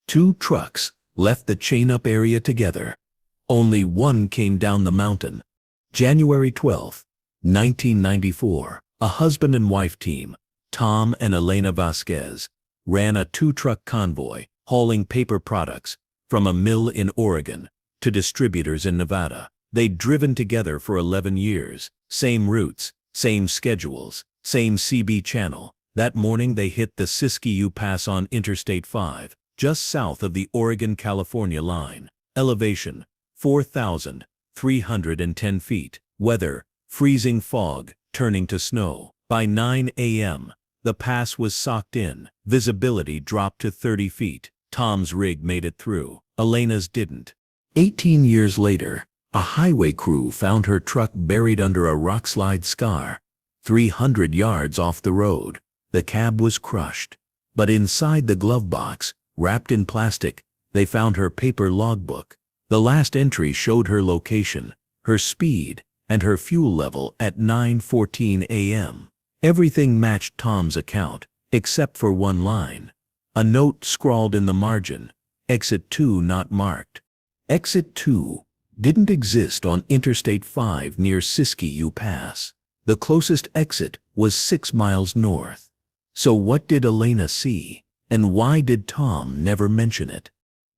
Two trucks left the chain-up area together. Only one came down the mountain. January 12, 1994, a husband and wife team, Tom and Elena Vasquez, ran a two-truck convoy hauling paper products from a mill in Oregon to distributors in Nevada. They'd driven together for 11 years, same routes, same schedules, same CB channel. That morning they hit the Siskiyou Pass on Interstate 5, just south of the Oregon-California line. Elevation, 4,310 feet. Weather, freezing fog, turning to snow. By 9 a.m., the pass was socked in. Visibility dropped to 30 feet. Tom's rig made it through. Elena's didn't. 18 years later, a highway crew found her truck buried under a rockslide scar, 300 yards off the road. The cab was crushed, but inside the glove box, wrapped in plastic, they found her paper logbook. The last entry showed her location, her speed, and her fuel level at 9:14 a.m. Everything matched Tom's account, except for one line. A note scrawled in the margin, Exit 2 not marked. Exit 2 didn't exist on Interstate 5 near Siskiyou Pass. The closest exit was 6 miles north. So what did Elena see, and why did Tom never mention it?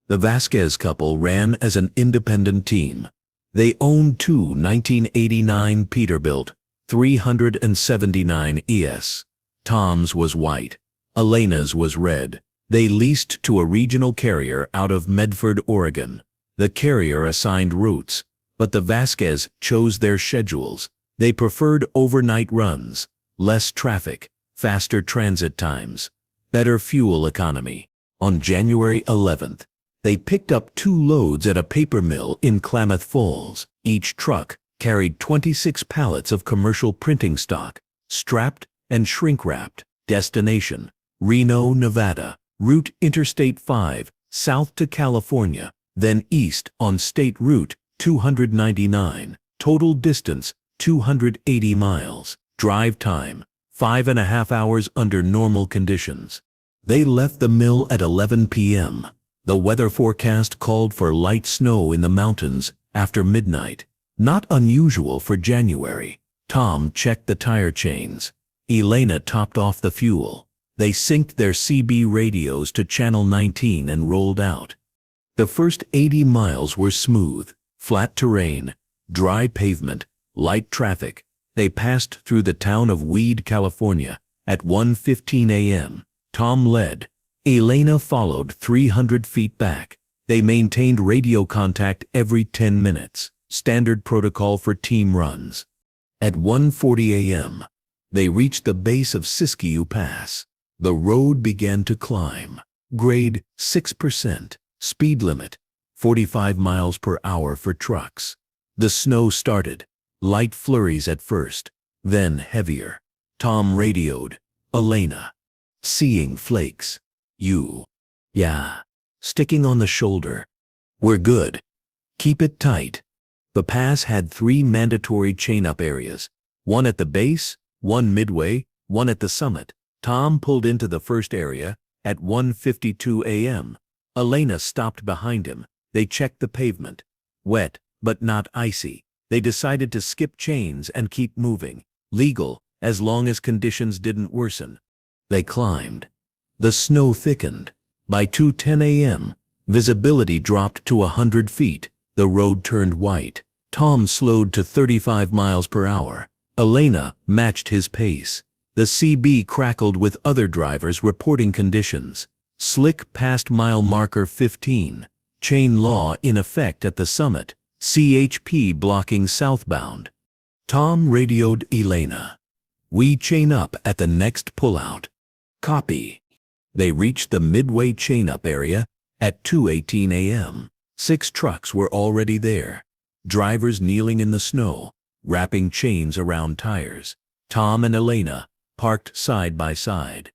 The Vasquez couple ran as an independent team. They owned two 1989 Peterbilt 379 ES. Tom's was white. Elena's was red. They leased to a regional carrier out of Medford, Oregon. The carrier assigned routes, but the Vasquez chose their schedules. They preferred overnight runs, less traffic, faster transit times, better fuel economy. On January 11th, they picked up 2 loads at a paper mill in Klamath Falls. Each truck carried 26 pallets of commercial printing stock, strapped and shrink-wrapped. Destination, Reno, Nevada. Route Interstate 5, south to California, then east on State Route 299. Total distance, 280 miles. Drive time, 5.5 hours under normal conditions. They left the mill at 11 p.m. The weather forecast called for light snow in the mountains after midnight. Not unusual for January. Tom checked the tire chains. Elena topped off the fuel. They synced their CB radios to channel 19 and rolled out. The first 80 miles were smooth, flat terrain, dry pavement, light traffic. They passed through the town of Weed, California, at 1:15 a.m. Tom led. Elena followed 300 feet back. They maintained radio contact every 10 minutes, standard protocol for team runs. At 1:40 a.m., they reached the base of Siskiyou Pass. The road began to climb. Grade 6%. Speed limit 45 miles per hour for trucks. The snow started. Light flurries at first, then heavier. Tom radioed. Elena. Seeing flakes. You. Yeah. Sticking on the shoulder. We're good. Keep it tight. The pass had 3 mandatory chain-up areas. One at the base, one midway, one at the summit. Tom pulled into the first area at 1:52 a.m. Elena stopped behind him. They checked the pavement. Wet, but not icy. They decided to skip chains and keep moving. Legal, as long as conditions didn't worsen. They climbed. The snow thickened. By 2:10 a.m., visibility dropped to 100 feet. The road turned white. Tom slowed to 35 miles per hour. Elena matched his pace. The CB crackled with other drivers reporting conditions. Slick past mile marker 15. Chain law in effect at the summit. CHP blocking southbound. Tom radioed Elena. We chain up at the next pullout. Copy. They reached the midway chain-up area at 2:18 a.m. 6 trucks were already there. Drivers kneeling in the snow, wrapping chains around tires. Tom and Elena parked side by side.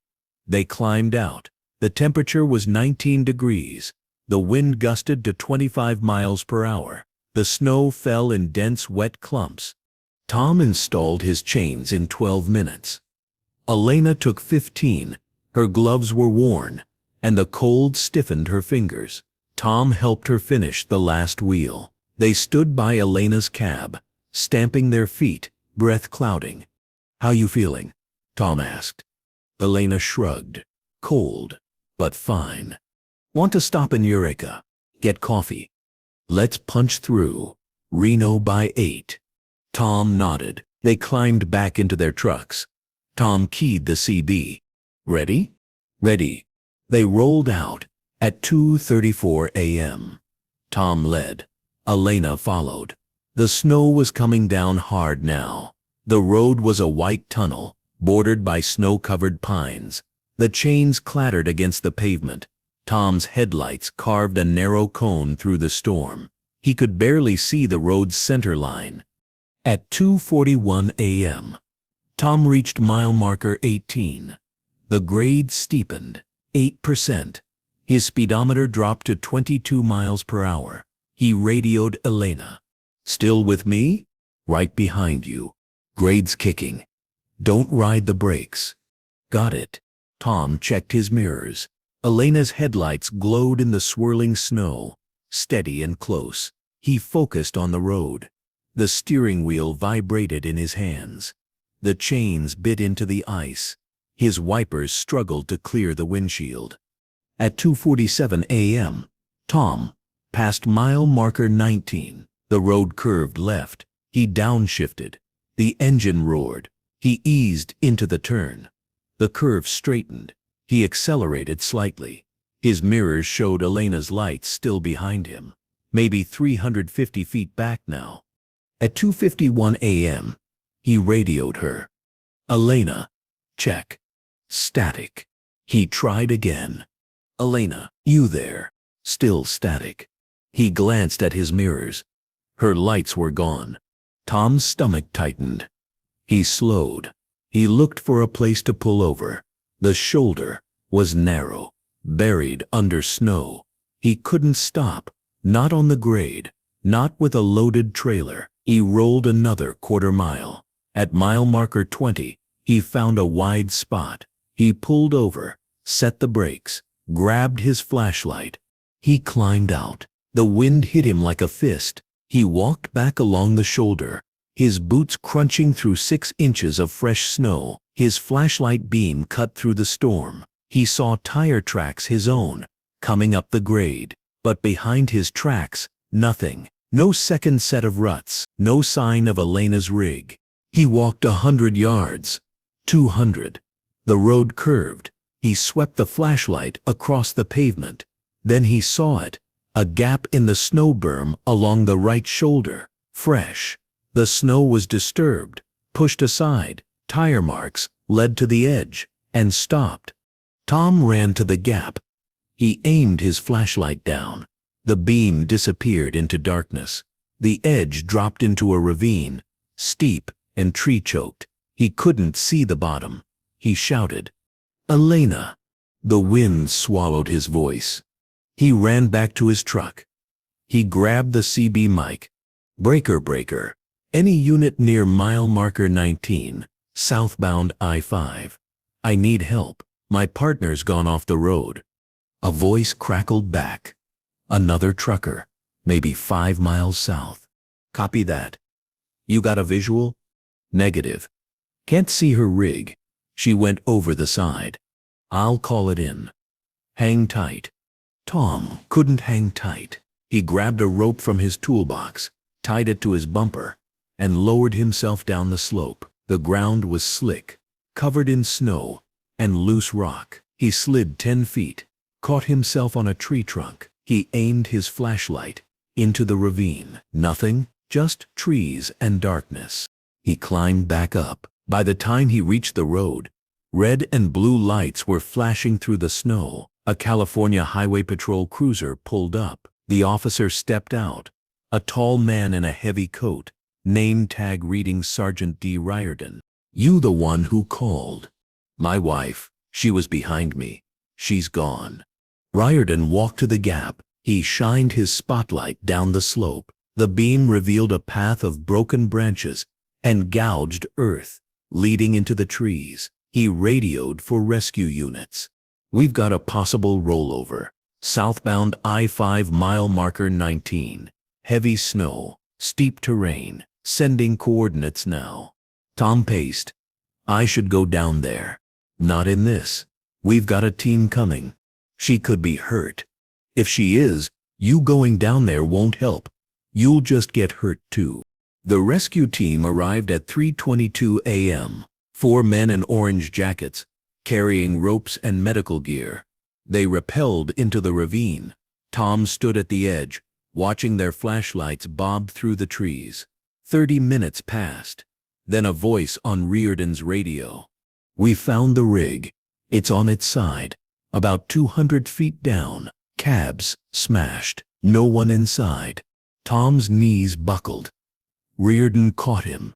They climbed out. The temperature was 19 degrees. The wind gusted to 25 miles per hour. The snow fell in dense wet clumps. Tom installed his chains in 12 minutes. Elena took 15. Her gloves were worn, and the cold stiffened her fingers. Tom helped her finish the last wheel. They stood by Elena's cab, stamping their feet, breath clouding. "How you feeling?" Tom asked. Elena shrugged. "Cold, but fine. Want to stop in Eureka? Get coffee? Let's punch through. Reno by 8. Tom nodded. They climbed back into their trucks. Tom keyed the CB. "Ready?" "Ready." They rolled out at 2:34 a.m. Tom led. Elena followed. The snow was coming down hard now. The road was a white tunnel, bordered by snow-covered pines. The chains clattered against the pavement. Tom's headlights carved a narrow cone through the storm. He could barely see the road's center line. At 2:41 a.m., Tom reached mile marker 18. The grade steepened, 8%. His speedometer dropped to 22 miles per hour. He radioed Elena. "Still with me?" "Right behind you. Grade's kicking. Don't ride the brakes." "Got it." Tom checked his mirrors. Elena's headlights glowed in the swirling snow, steady and close. He focused on the road. The steering wheel vibrated in his hands. The chains bit into the ice. His wipers struggled to clear the windshield. At 2:47 a.m., Tom passed mile marker 19. The road curved left. He downshifted. The engine roared. He eased into the turn. The curve straightened. He accelerated slightly. His mirrors showed Elena's lights still behind him, maybe 350 feet back now. At 2:51 a.m., he radioed her. "Elena, check. Static." He tried again. "Elena, you there?" Still static. He glanced at his mirrors. Her lights were gone. Tom's stomach tightened. He slowed. He looked for a place to pull over. The shoulder was narrow, buried under snow. He couldn't stop, not on the grade, not with a loaded trailer. He rolled another quarter mile. At mile marker 20, he found a wide spot. He pulled over, set the brakes, grabbed his flashlight. He climbed out. The wind hit him like a fist. He walked back along the shoulder, his boots crunching through 6 inches of fresh snow. His flashlight beam cut through the storm. He saw tire tracks his own, coming up the grade. But behind his tracks, nothing. No second set of ruts. No sign of Elena's rig. He walked 100 yards. 200. The road curved. He swept the flashlight across the pavement. Then he saw it. A gap in the snow berm along the right shoulder. Fresh. The snow was disturbed, pushed aside. Tire marks led to the edge, and stopped. Tom ran to the gap. He aimed his flashlight down. The beam disappeared into darkness. The edge dropped into a ravine, steep and tree-choked. He couldn't see the bottom. He shouted, "Elena!" The wind swallowed his voice. He ran back to his truck. He grabbed the CB mic. Breaker. Any unit near mile marker 19, southbound I-5. I need help. My partner's gone off the road." A voice crackled back. "Another trucker, maybe 5 miles south." "Copy that. You got a visual?" "Negative. Can't see her rig. She went over the side. I'll call it in. Hang tight." Tom couldn't hang tight. He grabbed a rope from his toolbox, tied it to his bumper, and lowered himself down the slope. The ground was slick, covered in snow and loose rock. He slid 10 feet, caught himself on a tree trunk. He aimed his flashlight into the ravine. Nothing, just trees and darkness. He climbed back up. By the time he reached the road, red and blue lights were flashing through the snow. A California Highway Patrol cruiser pulled up. The officer stepped out. A tall man in a heavy coat, name tag reading Sergeant D. Riordan. "You the one who called?" "My wife. She was behind me. She's gone." Riordan walked to the gap. He shined his spotlight down the slope. The beam revealed a path of broken branches and gouged earth leading into the trees. He radioed for rescue units. We've got a possible rollover. Southbound I-5 mile marker 19. Heavy snow, steep terrain, sending coordinates now. Tom paced. I should go down there. Not in this. We've got a team coming. She could be hurt. If she is, you going down there won't help. You'll just get hurt too. The rescue team arrived at 3:22 a.m. 4 men in orange jackets, carrying ropes and medical gear. They rappelled into the ravine. Tom stood at the edge, watching their flashlights bob through the trees. 30 minutes passed. Then a voice on Riordan's radio. We found the rig. It's on its side. About 200 feet down. Cabs smashed. No one inside. Tom's knees buckled. Riordan caught him.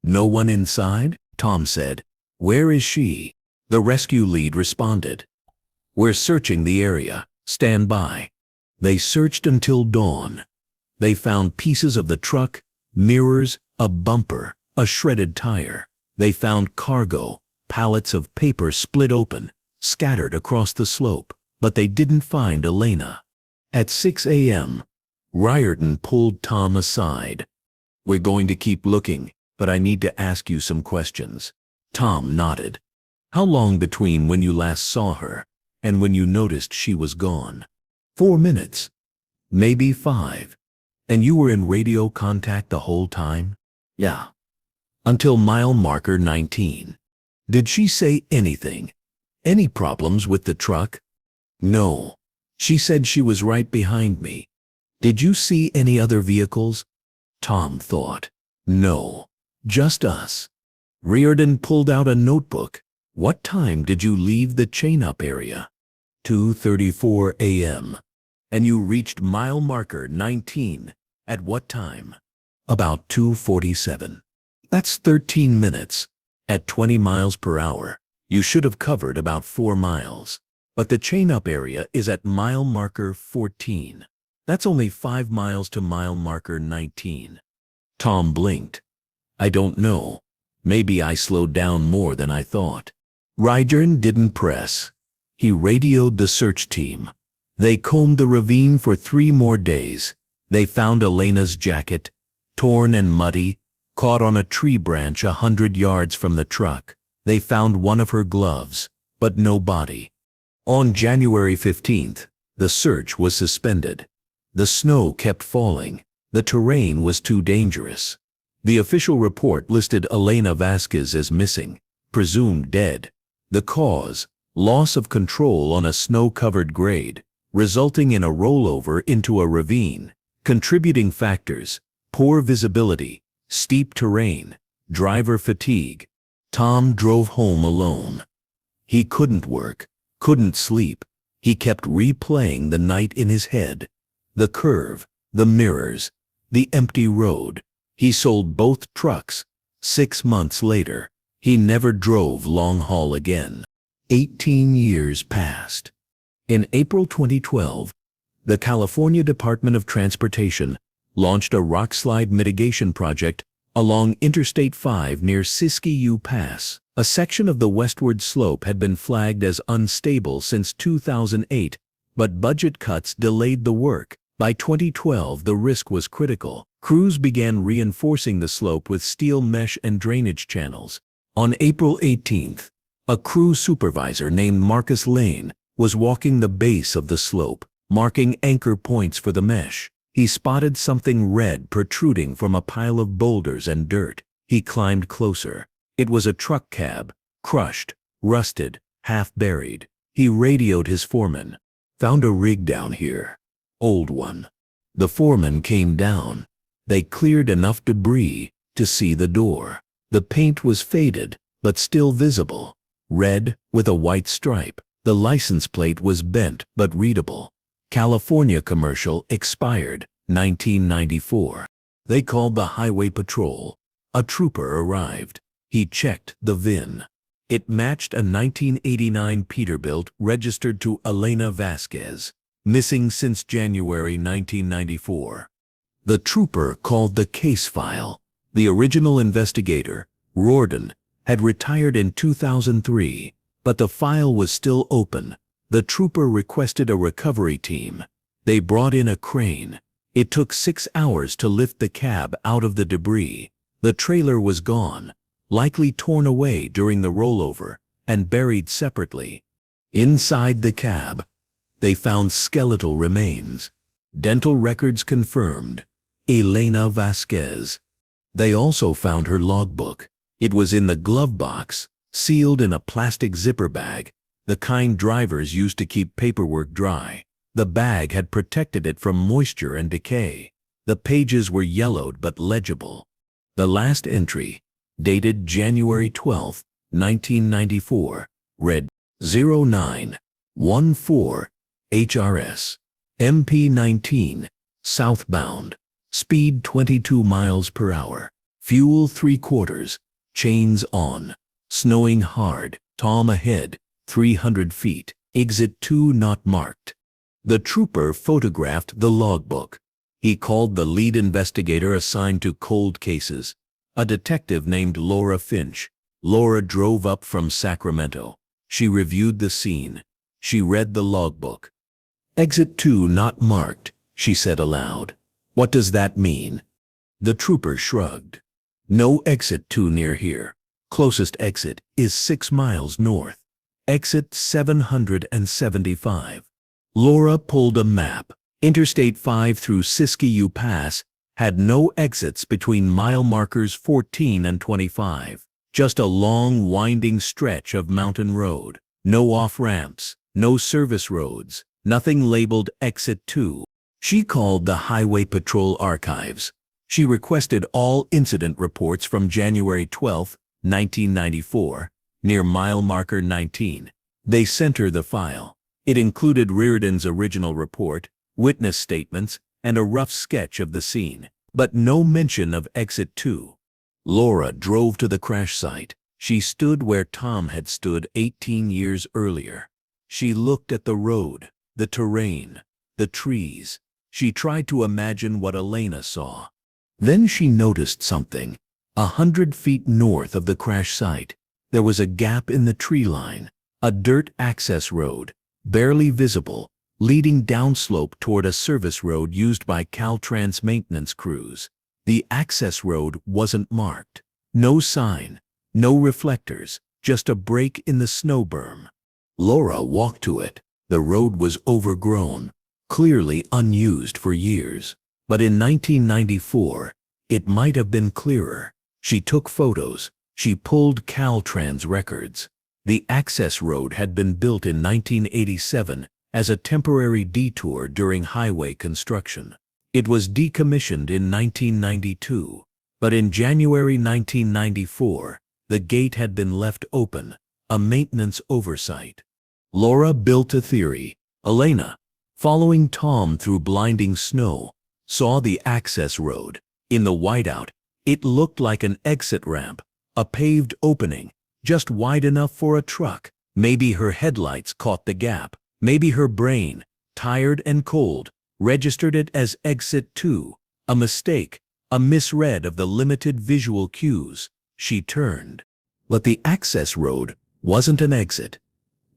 No one inside? Tom said. Where is she? The rescue lead responded. We're searching the area. Stand by. They searched until dawn. They found pieces of the truck, mirrors, a bumper, a shredded tire. They found cargo, pallets of paper split open, scattered across the slope, but they didn't find Elena. At 6 a.m., Riordan pulled Tom aside. We're going to keep looking, but I need to ask you some questions. Tom nodded. How long between when you last saw her and when you noticed she was gone? 4 minutes. Maybe 5. And you were in radio contact the whole time? Yeah. Until mile marker 19. Did she say anything? Any problems with the truck? No. She said she was right behind me. Did you see any other vehicles? Tom thought. No. Just us. Riordan pulled out a notebook. What time did you leave the chain-up area? 2:34 a.m. And you reached mile marker 19. At what time? About 2:47. That's 13 minutes. At 20 miles per hour, you should have covered about 4 miles. But the chain-up area is at mile marker 14. That's only 5 miles to mile marker 19. Tom blinked. I don't know. Maybe I slowed down more than I thought. Riordan didn't press. He radioed the search team. They combed the ravine for 3 more days. They found Elena's jacket, torn and muddy, caught on a tree branch 100 yards from the truck. They found one of her gloves, but no body. On January 15th, the search was suspended. The snow kept falling. The terrain was too dangerous. The official report listed Elena Vasquez as missing, presumed dead. The cause, loss of control on a snow-covered grade, resulting in a rollover into a ravine. Contributing factors, poor visibility, steep terrain, driver fatigue. Tom drove home alone. He couldn't work, couldn't sleep. He kept replaying the night in his head. The curve, the mirrors, the empty road. He sold both trucks. 6 months later, he never drove long haul again. 18 years passed. In April 2012, the California Department of Transportation launched a rockslide mitigation project along Interstate 5 near Siskiyou Pass. A section of the westward slope had been flagged as unstable since 2008, but budget cuts delayed the work. By 2012, the risk was critical. Crews began reinforcing the slope with steel mesh and drainage channels. On April 18th, a crew supervisor named Marcus Lane was walking the base of the slope, marking anchor points for the mesh. He spotted something red protruding from a pile of boulders and dirt. He climbed closer. It was a truck cab, crushed, rusted, half buried. He radioed his foreman. Found a rig down here. Old one. The foreman came down. They cleared enough debris to see the door. The paint was faded, but still visible. Red with a white stripe. The license plate was bent but readable. California commercial expired, 1994. They called the highway patrol. A trooper arrived. He checked the VIN. It matched a 1989 Peterbilt registered to Elena Vasquez, missing since January 1994. The trooper called the case file. The original investigator, Riordan, had retired in 2003, but the file was still open. The trooper requested a recovery team. They brought in a crane. It took 6 hours to lift the cab out of the debris. The trailer was gone, likely torn away during the rollover and buried separately. Inside the cab, they found skeletal remains. Dental records confirmed Elena Vasquez. They also found her logbook. It was in the glove box, sealed in a plastic zipper bag, the kind drivers used to keep paperwork dry. The bag had protected it from moisture and decay. The pages were yellowed but legible. The last entry, dated January 12, 1994, read 0914 HRS MP19 southbound, speed 22 miles per hour, fuel 3/4, chains on, snowing hard, Tom ahead, 300 feet, exit 2 not marked. The trooper photographed the logbook. He called the lead investigator assigned to cold cases, a detective named Laura Finch. Laura drove up from Sacramento. She reviewed the scene. She read the logbook. "Exit 2 not marked," she said aloud. "What does that mean?" The trooper shrugged. "No exit 2 near here. Closest exit is 6 miles north. Exit 775. Laura pulled a map. Interstate 5 through Siskiyou Pass had no exits between mile markers 14 and 25. Just a long, winding stretch of mountain road. No off-ramps, no service roads, nothing labeled Exit 2. She called the Highway Patrol Archives. She requested all incident reports from January 12, 1994, near mile marker 19. They sent her the file. It included Reardon's original report, witness statements, and a rough sketch of the scene, but no mention of Exit 2. Laura drove to the crash site. She stood where Tom had stood 18 years earlier. She looked at the road, the terrain, the trees. She tried to imagine what Elena saw. Then she noticed something. 100 feet north of the crash site, there was a gap in the tree line, a dirt access road, barely visible, leading downslope toward a service road used by Caltrans maintenance crews. The access road wasn't marked. No sign, no reflectors, just a break in the snow berm. Laura walked to it. The road was overgrown, clearly unused for years. But in 1994, it might have been clearer. She took photos. She pulled Caltrans records. The access road had been built in 1987 as a temporary detour during highway construction. It was decommissioned in 1992, but in January 1994, the gate had been left open, a maintenance oversight. Laura built a theory. Elena, following Tom through blinding snow, saw the access road. In the whiteout, it looked like an exit ramp, a paved opening, just wide enough for a truck. Maybe her headlights caught the gap. Maybe her brain, tired and cold, registered it as Exit 2. A mistake, a misread of the limited visual cues. She turned. But the access road wasn't an exit.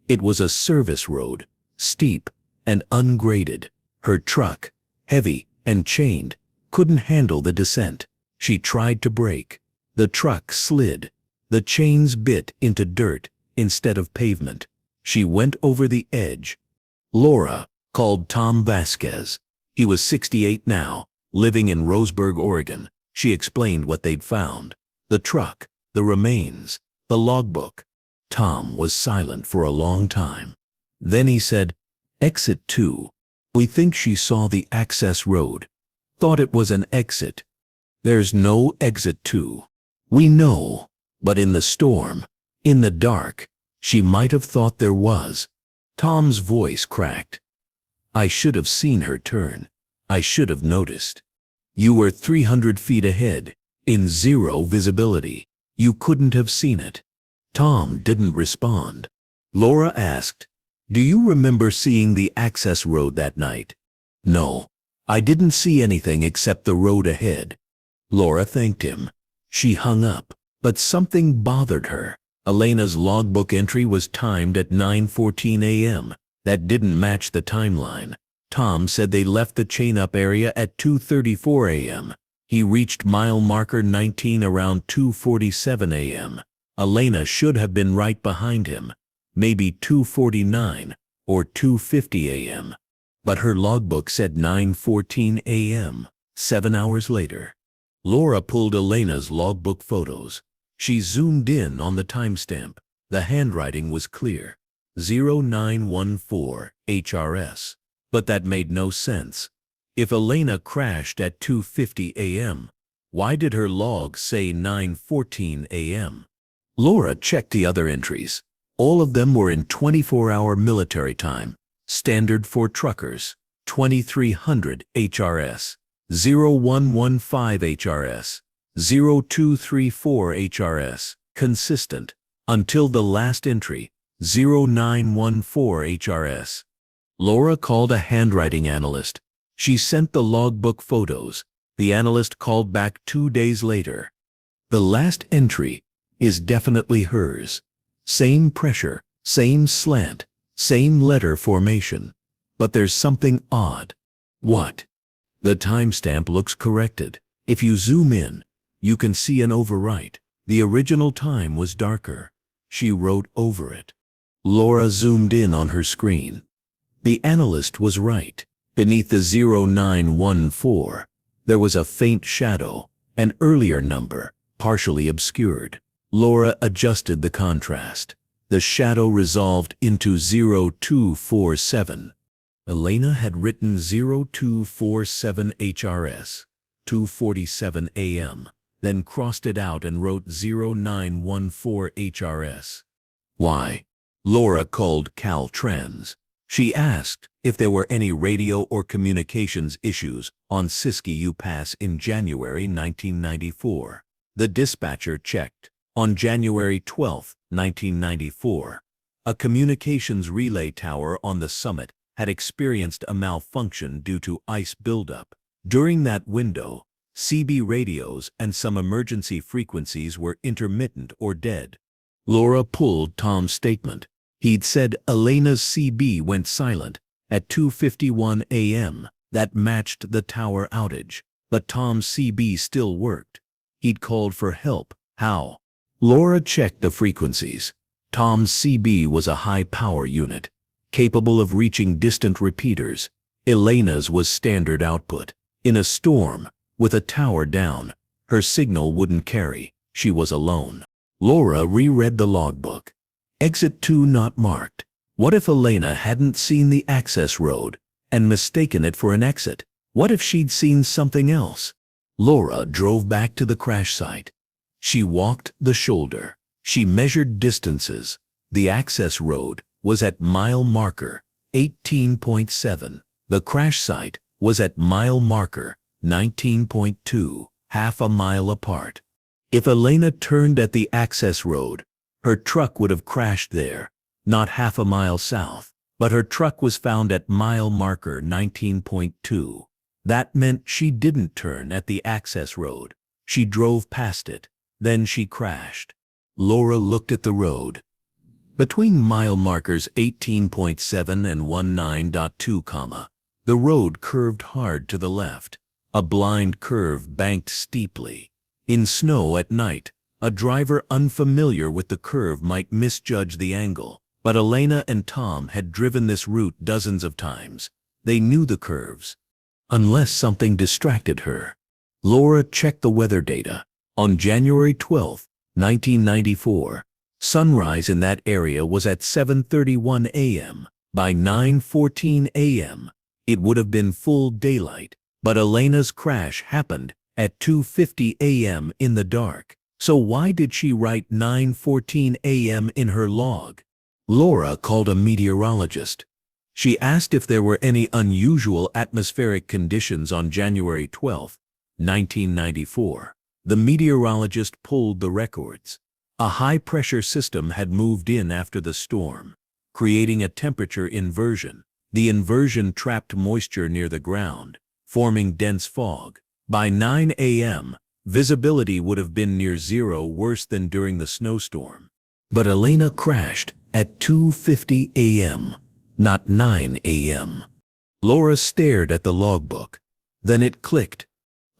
It was a service road, steep and ungraded. Her truck, heavy and chained, couldn't handle the descent. She tried to brake. The truck slid. The chains bit into dirt instead of pavement. She went over the edge. Laura called Tom Vasquez. He was 68 now, living in Roseburg, Oregon. She explained what they'd found. The truck, the remains, the logbook. Tom was silent for a long time. Then he said, "Exit 2. We think she saw the access road. Thought it was an exit. There's no Exit 2. We know, but in the storm, in the dark, she might have thought there was." Tom's voice cracked. "I should have seen her turn. I should have noticed. You were 300 feet ahead, in zero visibility. You couldn't have seen it." Tom didn't respond. Laura asked, "Do you remember seeing the access road that night?" "No, I didn't see anything except the road ahead." Laura thanked him. She hung up, but something bothered her. Elena's logbook entry was timed at 9:14 a.m. That didn't match the timeline. Tom said they left the chain-up area at 2:34 a.m. He reached mile marker 19 around 2:47 a.m. Elena should have been right behind him, maybe 2:49 or 2:50 a.m. But her logbook said 9:14 a.m., 7 hours later. Laura pulled Elena's logbook photos. She zoomed in on the timestamp. The handwriting was clear. 0914 HRS. But that made no sense. If Elena crashed at 2:50 a.m., why did her log say 9:14 a.m.? Laura checked the other entries. All of them were in 24-hour military time, standard for truckers. 2300 HRS, 0115 HRS, 0234 HRS, consistent, until the last entry, 0914 HRS. Laura called a handwriting analyst. She sent the logbook photos. The analyst called back 2 days later. The last entry is definitely hers. Same pressure, same slant, same letter formation. But there's something odd. What? The timestamp looks corrected. If you zoom in, you can see an overwrite. The original time was darker. She wrote over it. Laura zoomed in on her screen. The analyst was right. Beneath the 0914, there was a faint shadow, an earlier number, partially obscured. Laura adjusted the contrast. The shadow resolved into 0247. Elena had written 0247 HRS, 2:47 a.m., then crossed it out and wrote 0914 HRS. Why? Laura called Caltrans. She asked if there were any radio or communications issues on Siskiyou Pass in January 1994. The dispatcher checked. On January 12, 1994, a communications relay tower on the summit had experienced a malfunction due to ice buildup. During that window, CB radios and some emergency frequencies were intermittent or dead. Laura pulled Tom's statement. He'd said Elena's CB went silent at 2:51 a.m. That matched the tower outage, but Tom's CB still worked. He'd called for help. How? Laura checked the frequencies. Tom's CB was a high-power unit, capable of reaching distant repeaters. Elena's was standard output. In a storm, with a tower down, her signal wouldn't carry. She was alone. Laura reread the logbook. Exit 2 not marked. What if Elena hadn't seen the access road and mistaken it for an exit? What if she'd seen something else? Laura drove back to the crash site. She walked the shoulder. She measured distances. The access road was at mile marker 18.7. The crash site was at mile marker 19.2, half a mile apart. If Elena turned at the access road, her truck would have crashed there, not half a mile south. But her truck was found at mile marker 19.2. That meant she didn't turn at the access road. She drove past it. Then she crashed. Laura looked at the road. Between mile markers 18.7 and 19.2, the road curved hard to the left. A blind curve banked steeply. In snow at night, a driver unfamiliar with the curve might misjudge the angle. But Elena and Tom had driven this route dozens of times. They knew the curves. Unless something distracted her. Laura checked the weather data. On January 12, 1994, sunrise in that area was at 7:31 a.m. By 9:14 a.m., it would have been full daylight. But Elena's crash happened at 2:50 a.m. in the dark. So why did she write 9:14 a.m. in her log? Laura called a meteorologist. She asked if there were any unusual atmospheric conditions on January 12, 1994. The meteorologist pulled the records. A high-pressure system had moved in after the storm, creating a temperature inversion. The inversion trapped moisture near the ground, forming dense fog. By 9 a.m., visibility would have been near zero, worse than during the snowstorm. But Elena crashed at 2:50 a.m. not 9 a.m. Laura stared at the logbook. Then it clicked.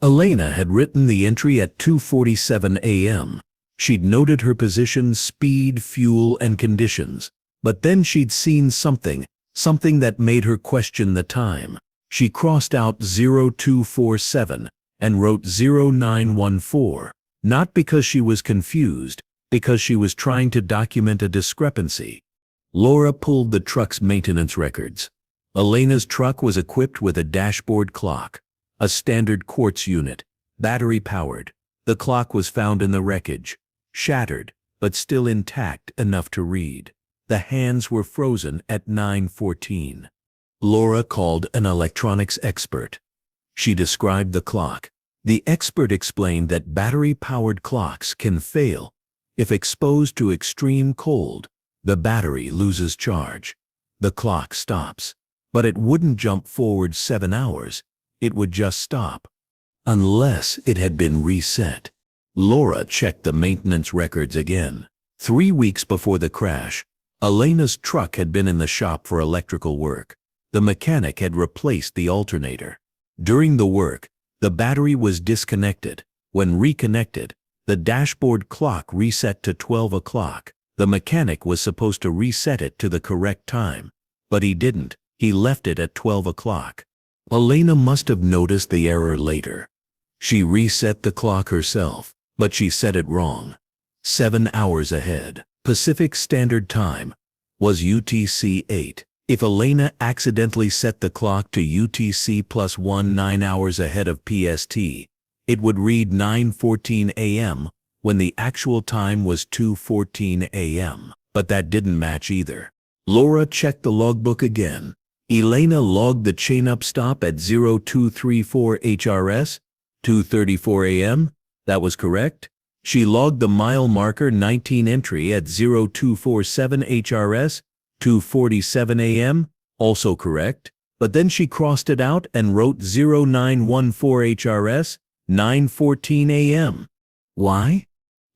Elena had written the entry at 2:47 a.m. She'd noted her position, speed, fuel, and conditions. But then she'd seen something that made her question the time. She crossed out 0247 and wrote 0914, not because she was confused, because she was trying to document a discrepancy. Laura pulled the truck's maintenance records. Elena's truck was equipped with a dashboard clock, a standard quartz unit, battery-powered. The clock was found in the wreckage, shattered, but still intact enough to read. The hands were frozen at 9:14. Laura called an electronics expert. She described the clock. The expert explained that battery-powered clocks can fail. If exposed to extreme cold, the battery loses charge. The clock stops. But it wouldn't jump forward 7 hours. It would just stop. Unless it had been reset. Laura checked the maintenance records again. 3 weeks before the crash, Elena's truck had been in the shop for electrical work. The mechanic had replaced the alternator. During the work, the battery was disconnected. When reconnected, the dashboard clock reset to 12 o'clock. The mechanic was supposed to reset it to the correct time, but he didn't. He left it at 12 o'clock. Elena must have noticed the error later. She reset the clock herself, but she set it wrong. 7 hours ahead. Pacific Standard Time was UTC 8. If Elena accidentally set the clock to UTC +1 9 hours ahead of PST, it would read 9:14 a.m. when the actual time was 2:14 a.m. But that didn't match either. Laura checked the logbook again. Elena logged the chain-up stop at 0234 HRS, 2:34 a.m. That was correct. She logged the mile marker 19 entry at 0247 HRS, 2:47 a.m., also correct. But then she crossed it out and wrote 0914 HRS, 9:14 a.m. Why?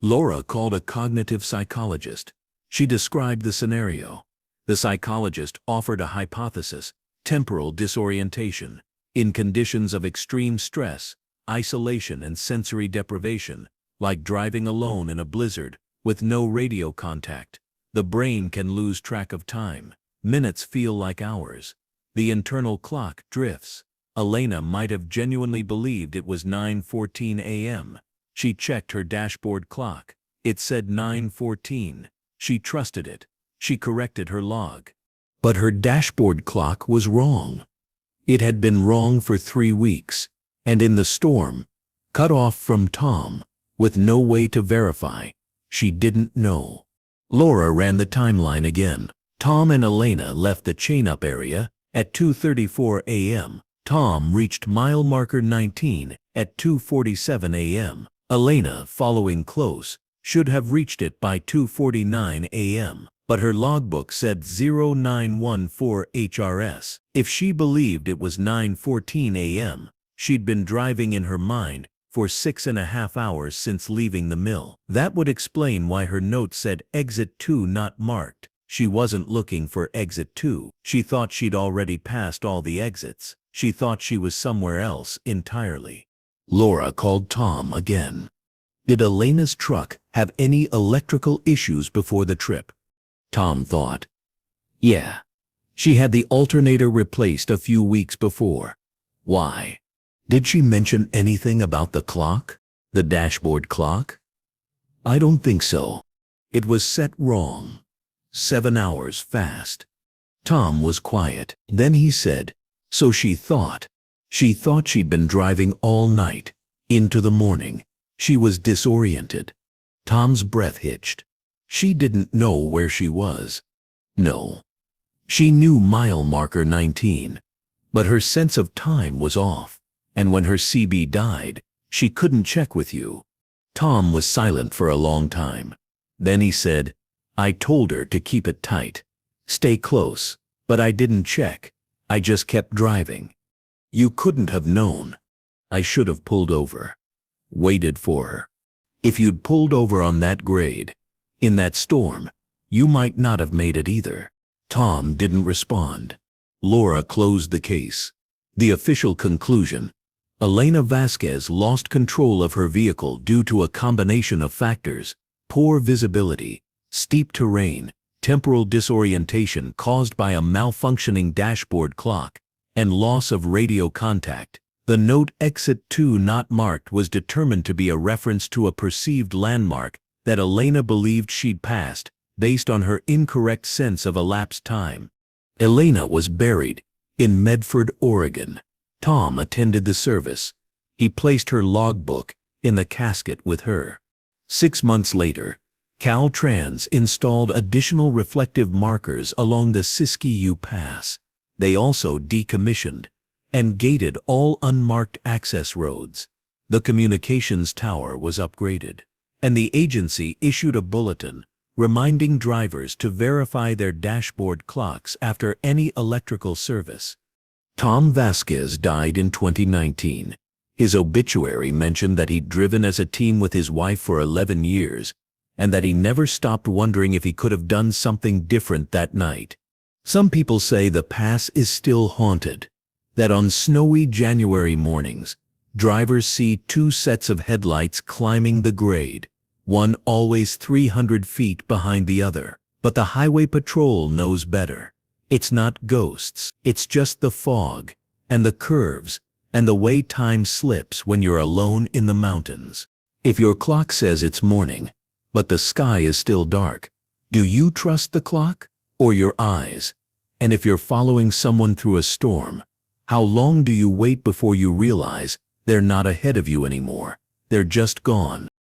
Laura called a cognitive psychologist. She described the scenario. The psychologist offered a hypothesis: temporal disorientation. In conditions of extreme stress, isolation and sensory deprivation, like driving alone in a blizzard with no radio contact, the brain can lose track of time. Minutes feel like hours. The internal clock drifts. Elena might have genuinely believed it was 9:14 a.m. She checked her dashboard clock. It said 9:14. She trusted it. She corrected her log. But her dashboard clock was wrong. It had been wrong for 3 weeks, and in the storm, cut off from Tom, with no way to verify. She didn't know. Laura ran the timeline again. Tom and Elena left the chain-up area at 2:34 a.m. Tom reached mile marker 19 at 2:47 a.m. Elena, following close, should have reached it by 2:49 a.m. But her logbook said 0914 HRS. If she believed it was 9:14 a.m., she'd been driving in her mind for 6.5 hours since leaving the mill. That would explain why her note said exit 2 not marked. She wasn't looking for exit 2. She thought she'd already passed all the exits. She thought she was somewhere else entirely. Laura called Tom again. Did Elena's truck have any electrical issues before the trip? Tom thought. Yeah. She had the alternator replaced a few weeks before. Why? Did she mention anything about the clock? The dashboard clock? I don't think so. It was set wrong. 7 hours fast. Tom was quiet. Then he said, so she thought she'd been driving all night, into the morning. She was disoriented. Tom's breath hitched. She didn't know where she was. No. She knew mile marker 19, but her sense of time was off. And when her CB died, she couldn't check with you. Tom was silent for a long time. Then he said, I told her to keep it tight. Stay close. But I didn't check. I just kept driving. You couldn't have known. I should have pulled over. Waited for her. If you'd pulled over on that grade, in that storm, you might not have made it either. Tom didn't respond. Laura closed the case. The official conclusion: Elena Vasquez lost control of her vehicle due to a combination of factors: poor visibility, steep terrain, temporal disorientation caused by a malfunctioning dashboard clock, and loss of radio contact. The note "Exit 2 not marked" was determined to be a reference to a perceived landmark that Elena believed she'd passed, based on her incorrect sense of elapsed time. Elena was buried in Medford, Oregon. Tom attended the service. He placed her logbook in the casket with her. 6 months later, Caltrans installed additional reflective markers along the Siskiyou Pass. They also decommissioned and gated all unmarked access roads. The communications tower was upgraded, and the agency issued a bulletin reminding drivers to verify their dashboard clocks after any electrical service. Tom Vasquez died in 2019. His obituary mentioned that he'd driven as a team with his wife for 11 years, and that he never stopped wondering if he could have done something different that night. Some people say the pass is still haunted, that on snowy January mornings, drivers see 2 sets of headlights climbing the grade, one always 300 feet behind the other. But the highway patrol knows better. It's not ghosts, it's just the fog, and the curves, and the way time slips when you're alone in the mountains. If your clock says it's morning, but the sky is still dark, do you trust the clock or your eyes? And if you're following someone through a storm, how long do you wait before you realize they're not ahead of you anymore? They're just gone.